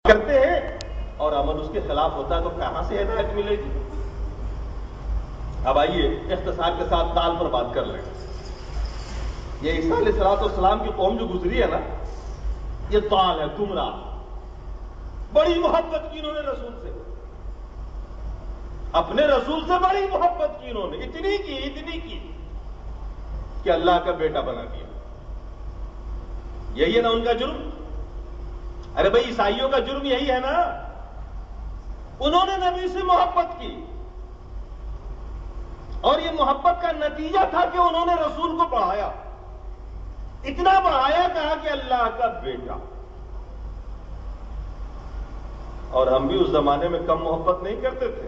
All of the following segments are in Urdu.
کرتے ہیں اور عمل اس کے خلاف ہوتا ہے تو کہاں سے ہدایت ملے گی؟ اب آئیے اختصار کے ساتھ تال پر بات کر لیں. یہ عیسیٰ علیہ السلام کی قوم جو گزری ہے نا، یہ تال ہے، گمراہ. بڑی محبت کی انہوں نے رسول سے، اپنے رسول سے بڑی محبت کی انہوں نے، اتنی کی کہ اللہ کا بیٹا بنا دیا. یہی ہے نا ان کا جرم. ارے بھائی عیسائیوں کا جرم یہی ہے نا، انہوں نے نبی سے محبت کی اور یہ محبت کا نتیجہ تھا کہ انہوں نے رسول کو بڑھایا، اتنا بڑھایا، کہا کہ اللہ کا بیٹا. اور ہم بھی اس زمانے میں کم محبت نہیں کرتے تھے،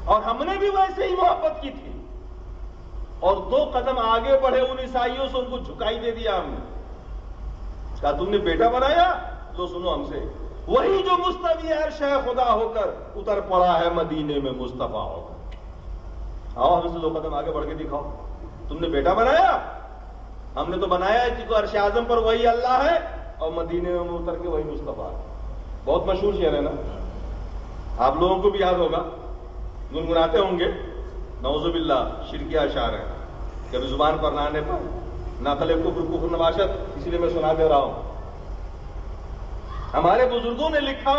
اور ہم نے بھی ویسے ہی محبت کی تھی، اور 2 قدم آگے بڑھے ان عیسائیوں سے، ان کو جھکائی دے دیا ہم نے. کہا تم نے بیٹا بنایا، تو سنو ہم سے، وہی جو مستوی عرش ہے خدا ہو کر اتر پڑا ہے مدینے میں مصطفیٰ ہو کر. آؤ ہم سے 2 قدم آگے بڑھ کے دکھاؤ، تم نے بیٹا بنایا. ہم نے تو بنایا ہے کہ عرش اعظم پر وہی اللہ ہے اور مدینے میں اتر کے وہی مصطفیٰ ہے. بہت مشہور شعر ہے نا، آپ لوگوں کو بھی یاد ہوگا، گنگناتے ہوں گے. نعوذ باللہ شرکی اشعار ہے، کبھی زبان پر نہ آنے پر نقل کفر نباشت، اسی لیے میں سنا دے رہا ہوں. ہمارے بزرگوں نے لکھا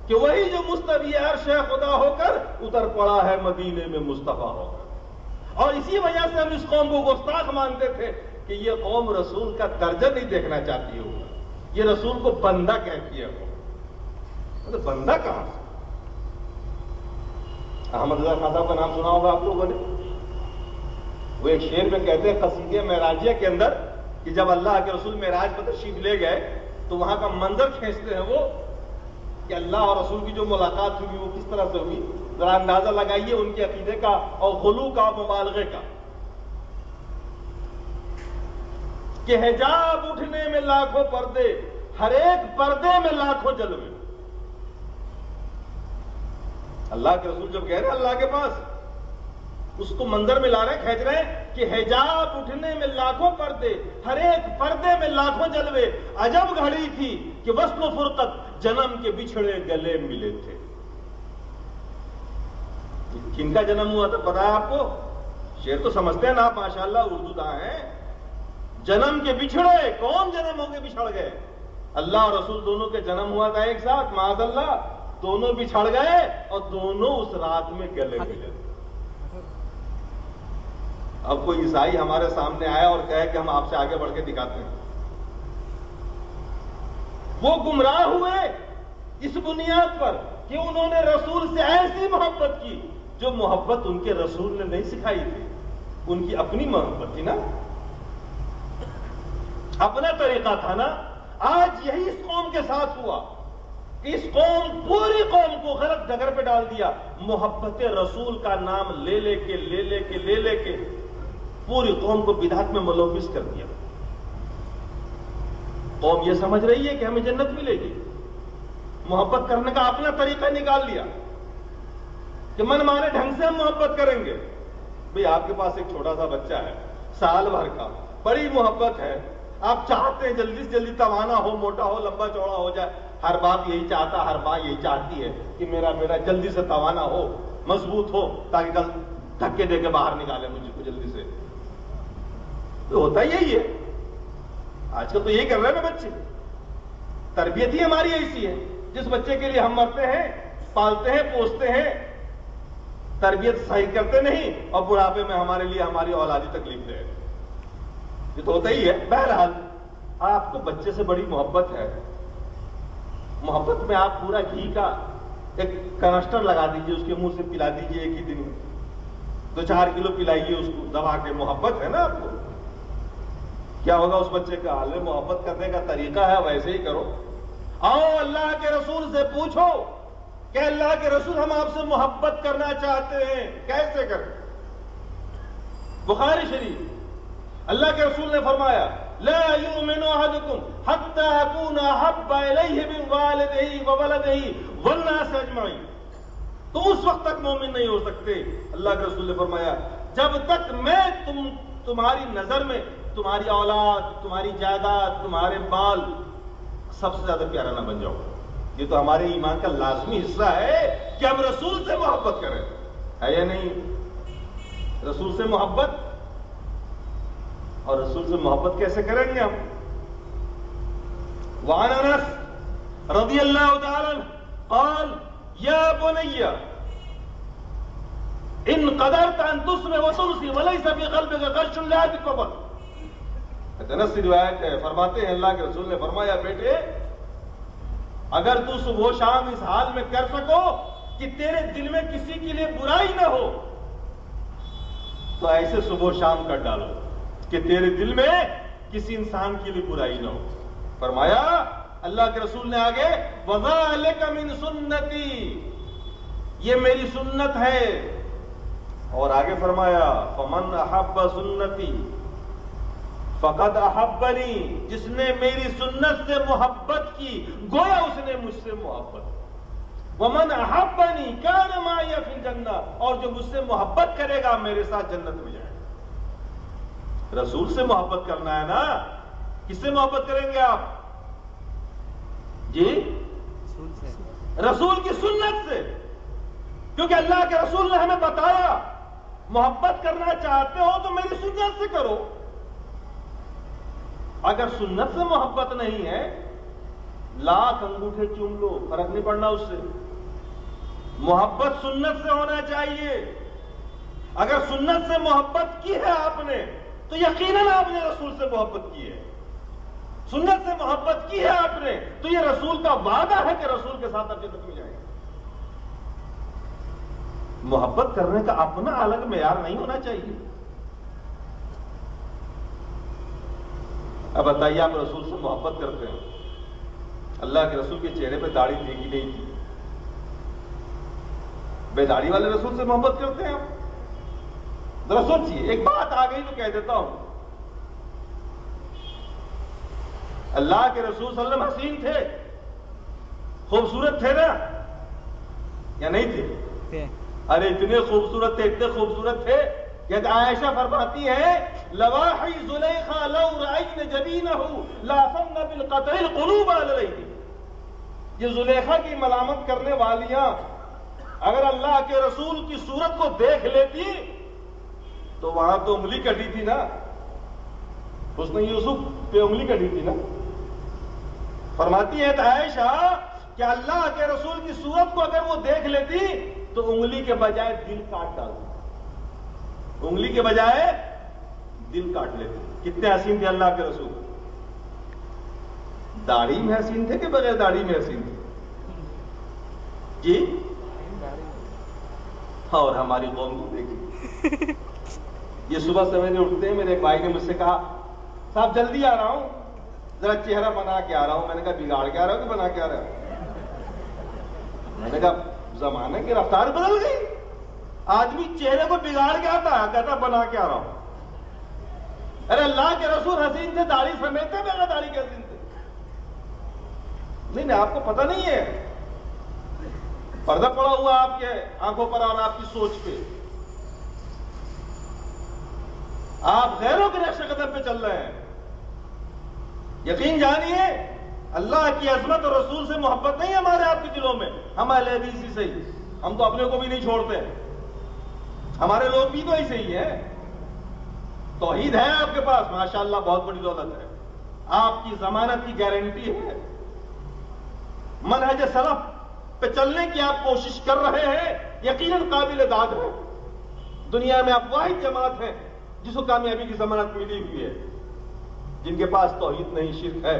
کہ وہی جو مستوی عرش ہے خدا ہو کر اتر پڑا ہے مدینے میں مصطفیٰ ہو کر. اور اسی وجہ سے ہم اس قوم کو گستاخ مانتے تھے کہ یہ قوم رسول کا درجہ نہیں دیکھنا چاہتی ہوگا، یہ رسول کو بندہ کہتی ہے. بندہ کہاں سے؟ احمد رضا خان صاحب کا نام سنا ہوگا آپ لوگوں نے. وہ ایک شعر میں کہتے ہیں قصیدہ معراجیہ کے اندر کہ جب اللہ کے رسول معراج پر تشریف لے گئے تو وہاں کا منظر کھینچتے ہیں وہ کہ اللہ اور رسول کی جو ملاقات ہوئی وہ کس طرح سے ہوئی. ذرا اندازہ لگائیے ان کے عقیدے کا اور غلو کا، مبالغے کا. کہ حجاب اٹھنے میں لاکھوں پردے، ہر ایک پردے میں لاکھوں جلوے. اللہ کے رسول جب گئے نا اللہ کے پاس، اس کو منظر میں لا رہے ہیں، کھینچ رہے ہیں کہ حجاب اٹھنے میں لاکھوں پردے، ہر ایک پردے میں لاکھوں جلوے. عجب گھڑی تھی کہ وصل و فرقت جنم کے بچھڑے گلے ملے تھے. کن کا جنم ہوا تھا پتا ہے آپ کو؟ شعر تو سمجھتے ہیں نا آپ، ماشاءاللہ اردو داں ہیں. جنم کے بچھڑے، کون جنم ہو کے بچھڑ گئے؟ اللہ اور رسول دونوں کے جنم ہوا تھا ایک ساتھ، معاذ اللہ، دونوں بچھڑ گئے اور دونوں اس رات میں گلے ملے. اب کوئی عیسائی ہمارے سامنے آیا اور کہے کہ ہم آپ سے آگے بڑھ کے دکھاتے ہیں. وہ گمراہ ہوئے اس بنیاد پر کہ انہوں نے رسول سے ایسی محبت کی جو محبت ان کے رسول نے نہیں سکھائی تھی، ان کی اپنی محبت تھی نا، اپنا طریقہ تھا نا. آج یہی اس قوم کے ساتھ ہوا. اس قوم، پوری قوم کو غلط ڈگر پہ ڈال دیا. محبت رسول کا نام لے لے کے پوری قوم کو بدعت میں ملوث کر دیا. قوم یہ سمجھ رہی ہے کہ ہمیں جنت ملے گی، محبت کرنے کا اپنا طریقہ نکال لیا کہ من مانے ڈھنگ سے ہم محبت کریں گے. بھئی آپ کے پاس ایک چھوٹا سا بچہ ہے، سال بھر کا، بڑی محبت ہے، آپ چاہتے ہیں جلدی سے جلدی توانا ہو، موٹا ہو، لمبا چوڑا ہو جائے. ہر باپ یہی چاہتا، ہر ماں یہی چاہتی ہے کہ میرا بیٹا جلدی سے توانا ہو، مضبوط ہو، تاکہ کل دھکے دے کے باہر نکالے مجھ کو جلدی سے. تو ہوتا یہی ہے. آج کل تو یہی کر رہے ہیں نا بچے. تربیت ہی ہماری ایسی ہے. جس بچے کے لیے ہم مرتے ہیں، پالتے ہیں، پوستے ہیں، تربیت صحیح کرتے نہیں، اور بڑھاپے میں ہمارے لیے ہماری اولادی تکلیف دے. یہ تو ہوتا ہی ہے. بہرحال آپ کو بچے سے بڑی محبت ہے. محبت میں آپ پورا گھی کا ایک کنسٹر لگا دیجئے، اس کے منہ سے پلا دیجئے ایک ہی دن میں، 2-4 کلو پلائیے اس کو دبا کے. محبت ہے نا آپ کو. کیا ہوگا اس بچے کا حال ہے؟ محبت کرنے کا طریقہ ہے ویسے ہی کرو. آؤ اللہ کے رسول سے پوچھو کہ اللہ کے رسول ہم آپ سے محبت کرنا چاہتے ہیں، کیسے کریں؟ بخاری شریف، اللہ کے رسول نے فرمایا لا یؤمن احدکم حتی اکون احب الیہ من والدہ وولدہ والناس اجمعین. تم اس وقت تک مومن نہیں ہو سکتے، اللہ کے رسول نے فرمایا، جب تک میں تمہاری نظر میں، تمہاری اولاد، تمہاری جائیداد، تمہارے بال، سب سے زیادہ پیارا نہ بن جاؤ. یہ تو ہمارے ایمان کا لازمی حصہ ہے کہ ہم رسول سے محبت کریں، ہے یا نہیں؟ رسول سے محبت، اور رسول سے محبت کیسے کریں گے ہم؟ وعن انس رضی اللہ تعالی عنہ قال یا بنی ان قدرت ان تسمع وتنسی وليس في قلبك غش لا تقبل. انس کی روایت ہے، فرماتے ہیں اللہ کے رسول نے فرمایا بیٹے اگر تو صبح و شام اس حال میں کر سکو کہ تیرے دل میں کسی کے لیے برائی نہ ہو تو ایسے صبح و شام کر ڈالو کہ تیرے دل میں کسی انسان کے لیے برائی نہ ہو. فرمایا اللہ کے رسول نے آگے وَذَلِكَ مِن سُنَّتِي، یہ میری سنت ہے. اور آگے فرمایا فَمَنْ أَحَبَّ سُنَّتِي فَقَدْ أَحَبَّنِي، جس نے میری سنت سے محبت کی گویا اس نے مجھ سے محبت. وَمَنْ أَحَبَّنِي كَانَ مَعِيَ فِي الْجَنَّةِ، اور جو مجھ سے محبت کرے گا میرے ساتھ جنت میں جائے گا. رسول سے محبت کرنا ہے نا. کس سے محبت کریں گے آپ؟ جی رسول کی سنت سے، کیونکہ اللہ کے رسول نے ہمیں بتایا محبت کرنا چاہتے ہو تو میری سنت سے کرو. اگر سنت سے محبت نہیں ہے لاکھ انگوٹھے چوم لو فرق نہیں پڑنا اس سے. محبت سنت سے ہونا چاہیے. اگر سنت سے محبت کی ہے آپ نے تو یقیناً آپ نے رسول سے محبت کی ہے. سنت سے محبت کی ہے آپ نے تو یہ رسول کا وعدہ ہے کہ رسول کے ساتھ آپ جنت میں جائیں گے. محبت کرنے کا اپنا الگ معیار نہیں ہونا چاہیے. اب بتائیے آپ رسول سے محبت کرتے ہیں، اللہ کے رسول کے چہرے پہ داڑھی تھی کہ نہیں تھی؟ بے داڑھی والے رسول سے محبت کرتے ہیں آپ؟ ذرا سوچیے. ایک بات آ گئی تو کہہ دیتا ہوں. اللہ کے رسول صلی اللہ علیہ وسلم حسین تھے، خوبصورت تھے نا یا نہیں تھے؟ ارے اتنے خوبصورت تھے، اتنے خوبصورت تھے کہ عائشہ فرماتی ہے لواحی زلیخا لو رأین جبینہ لافن بالقطع القلوب علیہ. یہ زلیخا کی ملامت کرنے والیاں اگر اللہ کے رسول کی صورت کو دیکھ لیتی تو وہاں تو انگلی کٹی تھی نا، اس نے یوسف پہ انگلی کٹی تھی نا. فرماتی ہے عائشہ کہ اللہ کے رسول کی صورت کو اگر وہ دیکھ لیتی تو انگلی کے بجائے دل کاٹ ڈالتی، انگلی کے بجائے دل کاٹ لیتے. کتنے حسین تھے اللہ کے رسول. داڑھی میں حسین تھے کہ بغیر داڑھی میں حسین تھے؟ جی اور ہماری قوم کو دیکھیے. یہ صبح سویرے اٹھتے ہیں. میرے ایک بھائی نے مجھ سے کہا صاحب جلدی آ رہا ہوں، ذرا چہرہ بنا کے آ رہا ہوں. میں نے کہا بگاڑ کے آ رہا ہوں کہ بنا کے آ رہا ہوں؟ میں نے کہا زمانے کی رفتار بدل گئی. آدمی چہرے کو بگاڑ کے آتا ہے، کہتا بنا کے آ رہا ہوں. ارے اللہ کے رسول حسین تھے، داڑھی سمیت تھے، بغیر داڑھی کے حسین تھے. نہیں آپ کو پتہ نہیں ہے. پردہ پڑا ہوا آپ کے آنکھوں پر اور آپ کی سوچ پہ. آپ غیروں کے نقش قدم پہ چل رہے ہیں. یقین جانیے اللہ کی عظمت اور رسول سے محبت نہیں ہمارے آپ کے دلوں میں. ہم اہل حدیث ہی صحیح، ہم تو اپنے کو بھی نہیں چھوڑتے. ہمارے لوگ بھی تو ایسے ہی ہیں. توحید ہے آپ کے پاس ماشاءاللہ، بہت بڑی دولت ہے. آپ کی ضمانت کی گارنٹی ہے. منہج سلف پہ چلنے کی آپ کوشش کر رہے ہیں، یقیناً قابل داد ہے. دنیا میں آپ واحد جماعت ہیں جس کو کامیابی کی ضمانت ملی ہوئی ہے، جن کے پاس توحید نہیں، شرک ہے،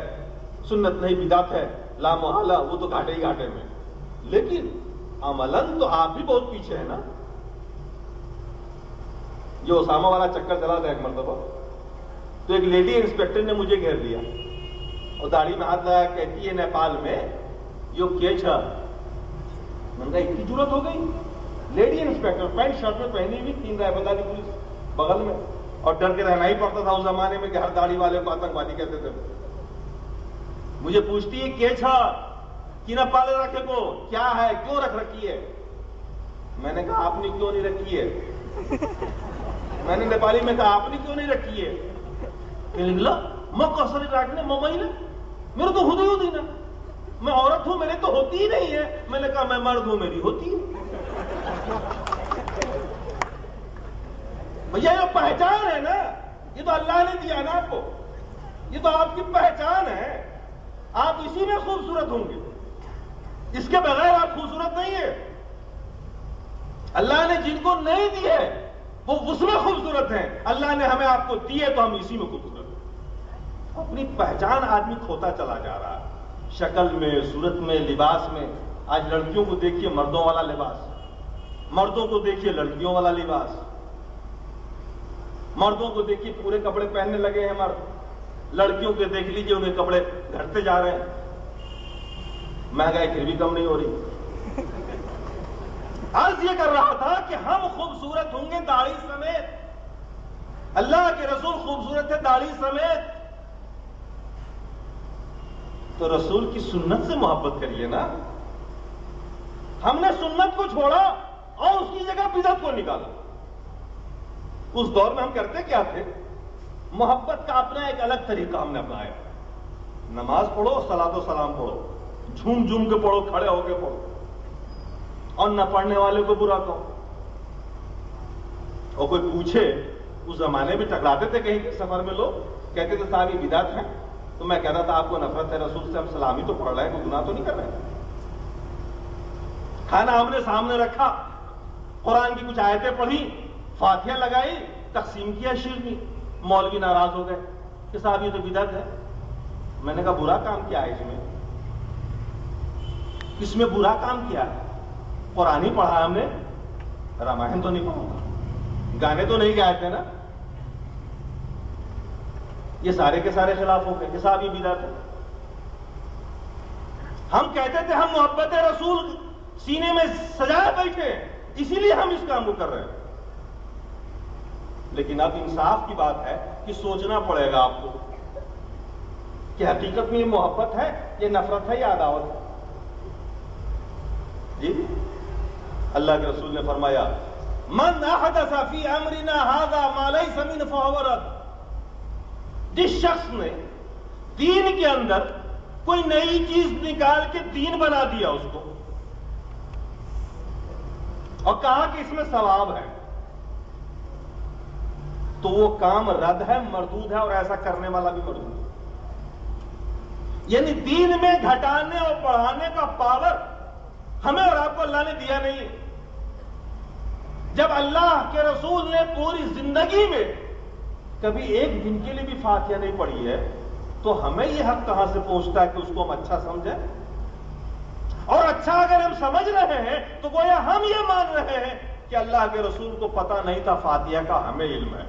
سنت نہیں، بدعت ہے، لا محالہ، وہ تو گھاٹے ہی گھاٹے میں. لیکن عملاً تو آپ بھی بہت پیچھے ہیں نا. یہ اسامہ والا چکر چلا تھا ایک مرتبہ، تو ایک لیڈی انسپیکٹر نے مجھے گھیر لیا اور داڑھی میں ہاتھ لگا، کہتی ہے نیپال میں یہ کیچ ہے. میں نے کہا اتنی ضرورت ہو گئی. لیڈی انسپیکٹر پینٹ شرٹ میں پہنی ہوئی، 3 رائفلداری پولیس بغل میں، اور ڈر کے رہنا ہی پڑتا تھا اس زمانے میں کہ ہر داڑھی والے کو آتنکوادی کہتے تھے. مجھے پوچھتی ہے کیچ ہے کہ نہ پالے رکھے کو کیا ہے، کیوں رکھ رکھی ہے؟ میں نے کہا آپ نے کیوں نہیں رکھی ہے؟ میں نے نیپالی میں کہا آپ نے کیوں نہیں رکھی ہے؟ کہ نکلا مکسری رکھنے موبائل میرے تو خود ہی نا، میں عورت ہوں میرے تو ہوتی ہی نہیں ہے. میں نے کہا میں مرد ہوں میری ہوتی ہے. بھیا یہ پہچان ہے نا، یہ تو اللہ نے دیا نا آپ کو، یہ تو آپ کی پہچان ہے. آپ اسی میں خوبصورت ہوں گے، اس کے بغیر آپ خوبصورت نہیں ہے. اللہ نے جن کو نہیں دیے وہ اس میں خوبصورت ہیں، اللہ نے ہمیں آپ کو دیے تو ہم اسی میں خوبصورت ہیں. اپنی پہچان آدمی کھوتا چلا جا رہا ہے، شکل میں، صورت میں، لباس میں. آج لڑکیوں کو دیکھیے مردوں والا لباس، مردوں کو دیکھیے لڑکیوں والا لباس. مردوں کو دیکھیے پورے کپڑے پہننے لگے ہیں مرد، لڑکیوں کے دیکھ لیجیے انہیں کپڑے گھٹتے جا رہے ہیں. مہنگائی پھر بھی کم نہیں ہو رہی. عرض یہ کر رہا تھا کہ ہم خوبصورت ہوں گے داڑھی سمیت. اللہ کے رسول خوبصورت ہے داڑھی سمیت. تو رسول کی سنت سے محبت کریے نا. ہم نے سنت کو چھوڑا اور اس کی جگہ بدعت کو نکالا. اس دور میں ہم کرتے کیا تھے؟ محبت کا اپنا ایک الگ طریقہ ہم نے اپنایا. نماز پڑھو، صلاۃ و سلام پڑھو، جھوم جھوم کے پڑھو، کھڑے ہو کے پڑھو، اور نہ پڑھنے والے کو برا کہو. اور کوئی پوچھے، اس زمانے میں ٹکراتے تھے کہیں کے سفر میں لوگ، کہتے تھے صاحب یہ بدعت ہے. تو میں کہتا تھا آپ کو نفرت ہے رسول سے، ہم سلامی تو پڑھ رہے ہیں، کوئی گناہ تو نہیں کر رہے ہیں. کھانا ہم نے سامنے رکھا، قرآن کی کچھ آیتیں پڑھی، فاتحہ لگائی، تقسیم کیا شیرنی. مولوی ناراض ہو گئے کہ صاحب یہ تو بدعت ہے. میں نے کہا برا کام کیا ہے اس میں برا کام کیا ہے؟ قرآن ہی پڑھا ہم نے، رامائن تو نہیں پڑھا، گانے تو نہیں گائے تھے نا. یہ سارے کے سارے خلاف ہو گئے کہ صاحب یہ بدعت ہے. ہم کہتے تھے ہم محبت رسول سینے میں سجائے بیٹھے، اسی لیے ہم اس کام کو کر رہے ہیں. لیکن اب انصاف کی بات ہے کہ سوچنا پڑے گا آپ کو کہ حقیقت میں یہ محبت ہے، یہ نفرت ہے، یا عداوت ہے. جی اللہ کے رسول نے فرمایا من احدث فی امرنا ھذا ما لیس منہ فہو رد. جس شخص نے دین کے اندر کوئی نئی چیز نکال کے دین بنا دیا اس کو، اور کہا کہ اس میں ثواب ہے، تو وہ کام رد ہے، مردود ہے، اور ایسا کرنے والا بھی مردود ہے. یعنی دین میں گھٹانے اور بڑھانے کا پاور ہمیں اور آپ کو اللہ نے دیا نہیں ہے. جب اللہ کے رسول نے پوری زندگی میں کبھی ایک دن کے لیے بھی فاتحہ نہیں پڑھی ہے، تو ہمیں یہ حق کہاں سے پہنچتا ہے کہ اس کو ہم اچھا سمجھیں؟ اور اچھا اگر ہم سمجھ رہے ہیں تو گویا ہم یہ مان رہے ہیں کہ اللہ کے رسول کو پتہ نہیں تھا فاتحہ کا، ہمیں علم ہے.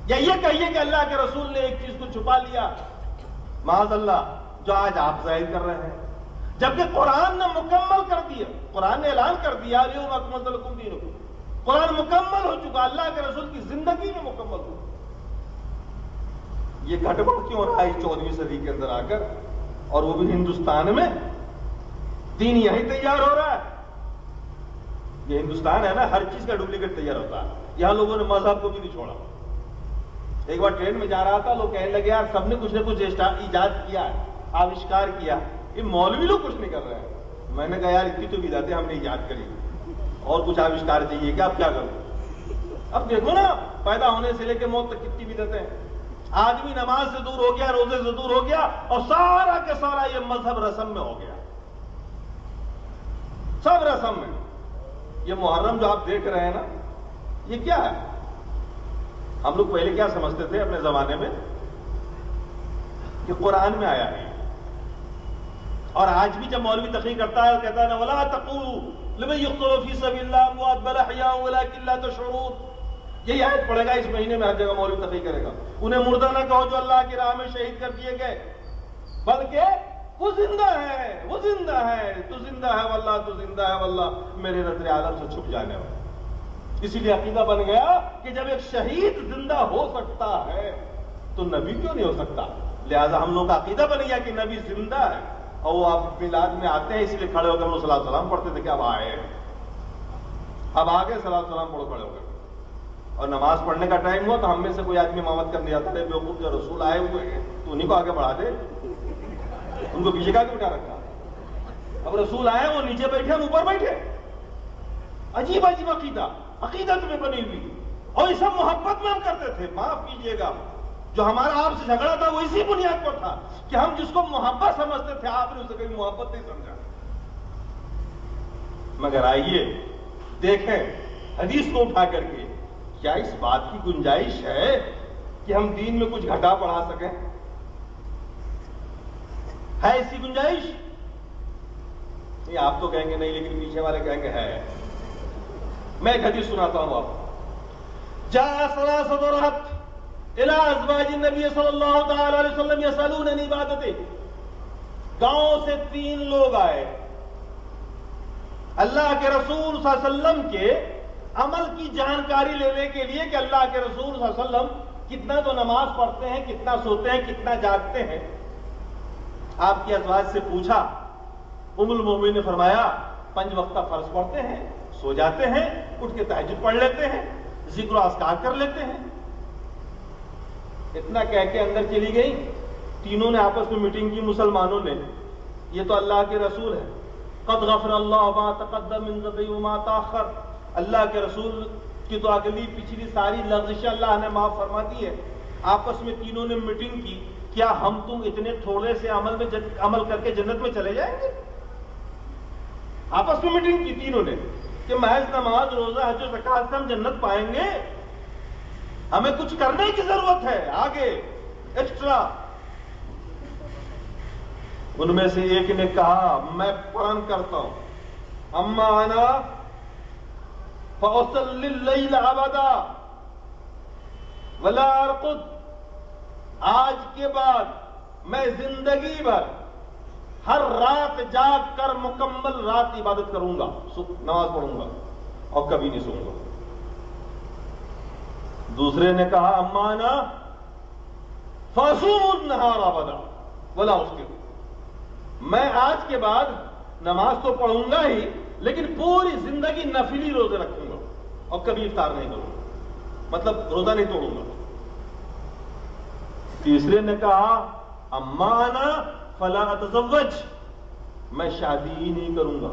یا یہ کہیے کہ اللہ کے رسول نے ایک چیز کو چھپا لیا، معاذ اللہ، جو آج آپ ظاہر کر رہے ہیں. جبکہ قرآن نے مکمل کر دیا، قرآن نے اعلان کر دیا الیوم اکملت لکم دینکم. قرآن مکمل ہو چکا، اللہ کے رسول کی زندگی میں مکمل ہو. یہ گھٹبڑ کیوں رہا ہے 14ویں صدی کے اندر آ کر، اور وہ بھی ہندوستان میں؟ دین یہی تیار ہو رہا ہے. یہ ہندوستان ہے نا، ہر چیز کا ڈپلیکیٹ تیار ہوتا ہے. یہاں لوگوں نے مذہب کو بھی نہیں چھوڑا. ایک بار ٹرین میں جا رہا تھا، لوگ کہنے لگے یار سب نے کچھ نہ کچھ ایجاد کیا ہے، آوشکار کیا، یہ مولوی لوگ کچھ نہیں کر رہے ہیں. میں نے کہا یار اتنی تو بدعتیں ہم نے ایجاد کری، اور کچھ آوشکار چاہیے کہ اب کیا کروں؟ اب دیکھو نا، پیدا ہونے سے لے کے موت تک کتنی بدعتیں ہیں. آدمی نماز سے دور ہو گیا، روزے سے دور ہو گیا، اور سارا کے سارا یہ مذہب رسم میں ہو گیا، سب رسم میں. یہ محرم جو آپ دیکھ رہے ہیں نا، یہ کیا ہے؟ ہم لوگ پہلے کیا سمجھتے تھے اپنے زمانے میں کہ قرآن میں آیا ہے. اور آج بھی جب مولوی تقریر کرتا ہے کہتا ہے نا وَلَا تَقُولُوا لِمَن يُقْتَلُ فِي سَبِيلِ اللَّهِ أَمْوَاتٌ بَلْ أَحْيَاءٌ وَلَٰكِن لَّا تَشْعُرُونَ. یہی آیت پڑھے گا اس مہینے میں، ہر جگہ مولوی تقریر کرے گا. انہیں مردہ نہ کہو جو اللہ کی راہ میں شہید کر دیے گئے، بلکہ وہ زندہ ہے، وہ زندہ ہے، تو زندہ ہے واللہ، تو زندہ ہے واللہ، میرے نظر عالم سے چھپ جانے والا. اسی لیے عقیدہ بن گیا کہ جب ایک شہید زندہ ہو سکتا ہے تو نبی کیوں نہیں ہو سکتا؟ لہذا ہم لوگ کا عقیدہ بن گیا کہ نبی زندہ ہے، اور وہ آپ میلاد میں آتے ہیں، اس لیے کھڑے ہو کے ہم لوگ صلاۃ السلام پڑھتے تھے کہ اب آئے، اب آگے صلاۃ السلام پڑھو کھڑے ہو گئے. اور نماز پڑھنے کا ٹائم ہوا تو ہم میں سے کوئی آدمی امامت کرنے جاتا ہے، بیوقوف جو رسول آئے ہوئے ہیں تو انہیں کو آگے بڑھا دے. ان کو پیچھے کا کیوں بٹھا رکھا؟ اب رسول آئے وہ نیچے بیٹھے ہم اوپر بیٹھے. عجیب عجیب عقیدت میں بنی ہوئی. اور یہ سب محبت میں ہم کرتے تھے. معاف کیجئے گا، جو ہمارا آپ سے جھگڑا تھا وہ اسی بنیاد پر تھا کہ ہم جس کو محبت سمجھتے تھے آپ نے اسے کبھی محبت نہیں سمجھا. مگر آئیے دیکھیں حدیث کو اٹھا کر کے، کیا اس بات کی گنجائش ہے کہ ہم دین میں کچھ گھٹا بڑھا سکیں؟ ہے اس کی گنجائش؟ نہیں، آپ تو کہیں گے نہیں، لیکن پیچھے والے کہیں گے ہے. میں ایک حدیث سناتا ہوں آپ کو. جاء ثلاثة رهط الى ازواج النبی صلی اللہ تعالی علیہ وسلم یسألون عن عبادته. گاؤں سے 3 لوگ آئے اللہ کے رسول صلی اللہ علیہ وسلم کے عمل کی جانکاری لینے کے لیے کہ اللہ کے رسول صلی اللہ علیہ وسلم کتنا تو نماز پڑھتے ہیں، کتنا سوتے ہیں، کتنا جاگتے ہیں. آپ کی ازواج سے پوچھا. ام المومنین نے فرمایا 5 وقتہ فرض پڑھتے ہیں، سو جاتے ہیں، اٹھ کے تہجد پڑھ لیتے ہیں، ذکر و اذکار کر لیتے ہیں. اتنا کہہ کے اندر چلی گئی. تینوں نے آپس میں میٹنگ کی مسلمانوں نے. یہ تو اللہ کے رسول ہے. قد غفر اللہ ما تقدم من ذنبہ وما تاخر. اللہ کے رسول کی تو اگلی پچھلی ساری لغزشیں اللہ نے معاف فرما دی ہے. آپس میں تینوں نے میٹنگ کی، کیا ہم تم اتنے تھوڑے سے عمل کر کے جنت میں چلے جائیں گے؟ آپس میں میٹنگ کی تینوں نے کہ محض نماز، روزہ، حج و زکات سے ہم جنت پائیں گے؟ ہمیں کچھ کرنے کی ضرورت ہے آگے ایکسٹرا. ان میں سے ایک نے کہا میں پرن کرتا ہوں، اما انا فاصلی اللیل ابدا ولا ارقد. آج کے بعد میں زندگی بھر ہر رات جاگ کر مکمل رات عبادت کروں گا، نماز پڑھوں گا اور کبھی نہیں سوؤں گا. دوسرے نے کہا اما انا فاصوم النہار ابدا ولا افطر. میں آج کے بعد نماز تو پڑھوں گا ہی، لیکن پوری زندگی نفلی روزے رکھوں گا اور کبھی افطار نہیں کروں گا، مطلب روزہ نہیں توڑوں گا. تیسرے نے کہا اما انا فلا اتزوج. میں شادی ہی نہیں کروں گا.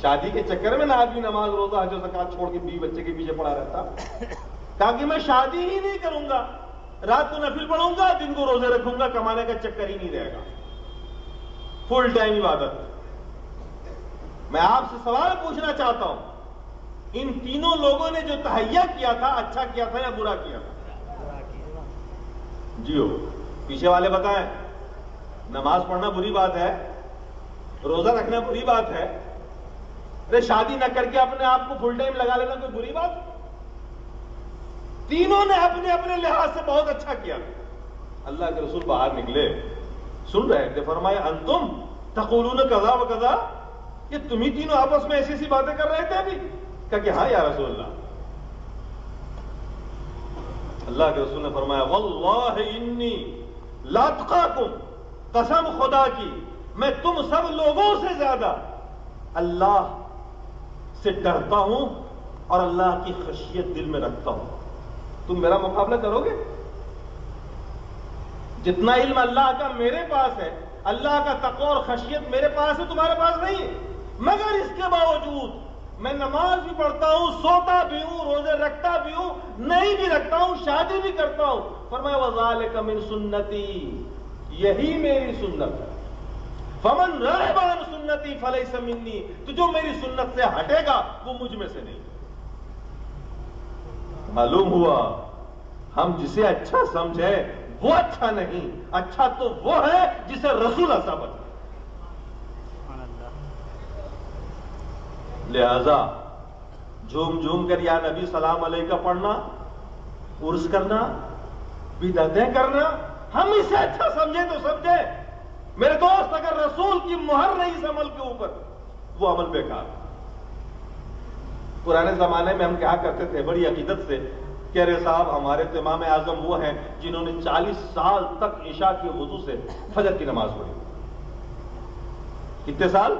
شادی کے چکر میں نہ آدمی نماز، روزہ، حج و زکات چھوڑ کے بیوی بچے کے پیچھے پڑا رہتا. تاکہ میں شادی ہی نہیں کروں گا، رات کو نفل پڑھوں گا، دن کو روزے رکھوں گا، کمانے کا چکر ہی نہیں رہے گا، فل ٹائم عبادت. میں آپ سے سوال پوچھنا چاہتا ہوں، ان تینوں لوگوں نے جو تہیہ کیا تھا اچھا کیا تھا یا برا کیا تھا؟ جی ہو، پیچھے والے بتائیں. نماز پڑھنا بری بات ہے، روزہ رکھنا بری بات ہے، ارے شادی نہ کر کے اپنے آپ کو فل ٹائم لگا لینا کوئی بری بات؟ تینوں نے اپنے اپنے لحاظ سے بہت اچھا کیا. اللہ کے رسول باہر نکلے، سن رہے تھے. فرمایا انتم تقولون کذا و کذا. یہ تم ہی تینوں آپس میں ایسی ایسی باتیں کر رہے تھے ابھی؟ کہا کہ ہاں یا رسول اللہ. اللہ کے رسول نے فرمایا واللہ انی لاتقاکم. قسم خدا کی میں تم سب لوگوں سے زیادہ اللہ سے ڈرتا ہوں اور اللہ کی خشیت دل میں رکھتا ہوں. تم میرا مقابلہ کرو گے؟ جتنا علم اللہ کا میرے پاس ہے، اللہ کا تقوی اور خشیت میرے پاس ہے، تمہارے پاس نہیں ہے. مگر اس کے باوجود میں نماز بھی پڑھتا ہوں، سوتا بھی ہوں، روزے رکھتا بھی ہوں، نہیں بھی رکھتا ہوں، شادی بھی کرتا ہوں. فرمایا وذالک من سنتی. یہی میری سنت ہے. فمن رغب عن سنتی فلیس منی. تو جو میری سنت سے ہٹے گا وہ مجھ میں سے نہیں. معلوم ہوا ہم جسے اچھا سمجھے وہ اچھا نہیں، اچھا تو وہ ہے جسے رسول ایسا بتا. لہذا جھوم جھوم کر یا نبی سلام علیکہ پڑھنا، عرس کرنا، بدعتیں کرنا، ہم اسے اچھا سمجھیں تو سمجھیں. میرے دوست اگر رسول کی مہر نہیں اس عمل کے اوپر، وہ عمل بیکار. پرانے زمانے میں ہم کہا کرتے تھے بڑی عقیدت سے کہ ارے صاحب ہمارے تو امام اعظم وہ ہیں جنہوں نے 40 سال تک عشاء کے وضو سے فجر کی نماز پڑھی. کتنے سال؟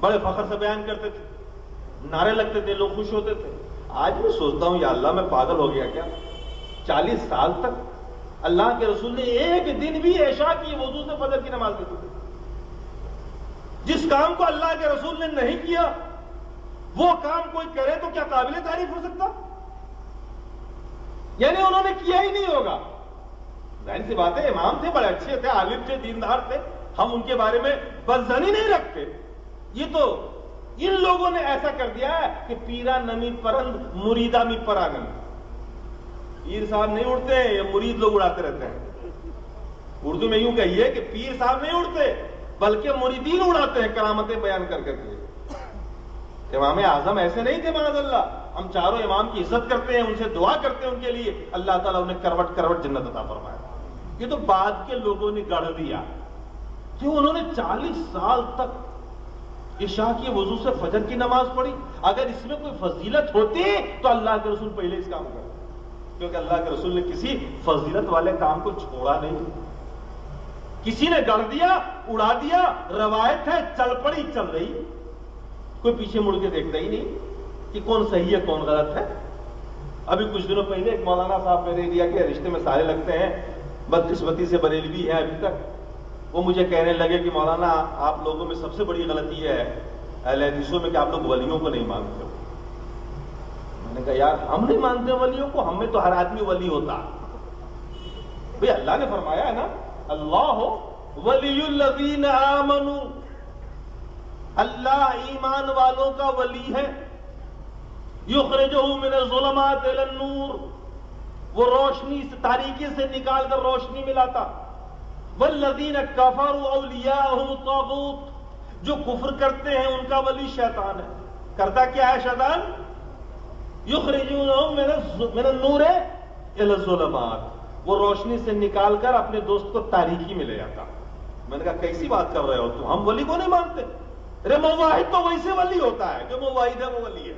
بڑے فخر سے بیان کرتے تھے، نعرے لگتے تھے، لوگ خوش ہوتے تھے. آج میں سوچتا ہوں یا اللہ میں پاگل ہو گیا کیا؟ 40 سال تک اللہ کے رسول نے ایک دن بھی عشاء کی وضو سے فجر کی نماز نہیں پڑھی. جس کام کو اللہ کے رسول نے نہیں کیا وہ کام کوئی کرے تو کیا قابل تعریف ہو سکتا؟ یعنی انہوں نے کیا ہی نہیں ہوگا. ظاہر سی بات ہے، امام تھے، بڑے اچھے تھے، عالم تھے، دیندار تھے، ہم ان کے بارے میں بدظنی نہیں رکھتے. یہ تو ان لوگوں نے ایسا کر دیا ہے کہ پیرا نمی پرند مریدہ می پراگن. پیر صاحب نہیں اڑتے ہیں، یہ مرید لوگ اڑاتے رہتے ہیں. اردو میں یوں کہیے کہ پیر صاحب نہیں اڑتے بلکہ مریدین اڑاتے ہیں کرامتیں بیان کر کے. امام اعظم ایسے نہیں تھے معاذ اللہ. ہم چاروں امام کی عزت کرتے ہیں، ان سے دعا کرتے ہیں ان کے لیے، اللہ تعالیٰ انہیں کروٹ کروٹ جنت عطا فرمائے. یہ تو بعد کے لوگوں نے گڑھ دیا کہ انہوں نے 40 سال تک عشاء کی وضو سے فجر کی نماز پڑھی. اگر اس میں کوئی فضیلت ہوتی تو اللہ کے رسول پہلے اس کام کرتے، کیونکہ اللہ کے رسول نے کسی فضیلت والے کام کو چھوڑا نہیں. کسی نے گڑھ دیا، اڑا دیا، روایت ہے، چل پڑی، چل رہی، کوئی پیچھے مڑ کے دیکھتا ہی نہیں کہ کون صحیح ہے کون غلط ہے. ابھی کچھ دنوں پہلے ایک مولانا صاحب میرے ایریا کے رشتے میں سارے لگتے ہیں، بدقسمتی سے بریلوی ہے ابھی تک. وہ مجھے کہنے لگے کہ مولانا آپ لوگوں میں سب سے بڑی غلطی ہے اہل حدیثوں میں کہ آپ لوگ ولیوں کو نہیں مانتے ہو. میں نے کہا یار ہم نہیں مانتے ولیوں کو، ہم میں تو ہر آدمی ولی ہوتا. بھئی اللہ نے فرمایا ہے نا، اللہ ولی الذین آمنوا، اللہ ایمان والوں کا ولی ہے. یخرجہم من الظلمات الی النور، وہ روشنی سے، تاریکی سے نکال کر روشنی میں لاتا. والذین کفروا اولیاءہم الطاغوت، جو کفر کرتے ہیں ان کا ولی شیطان ہے. کرتا کیا ہے شیطان؟ یخرجونہم من النور الی الظلمات، وہ روشنی سے نکال کر اپنے دوست کو تاریکی میں لے جاتا. میں نے کہا کیسی بات کر رہے ہو تم، ہم ولی کو نہیں مانتے. ارے موحد تو ویسے ولی ہوتا ہے، جو موحد ہے وہ ولی ہے.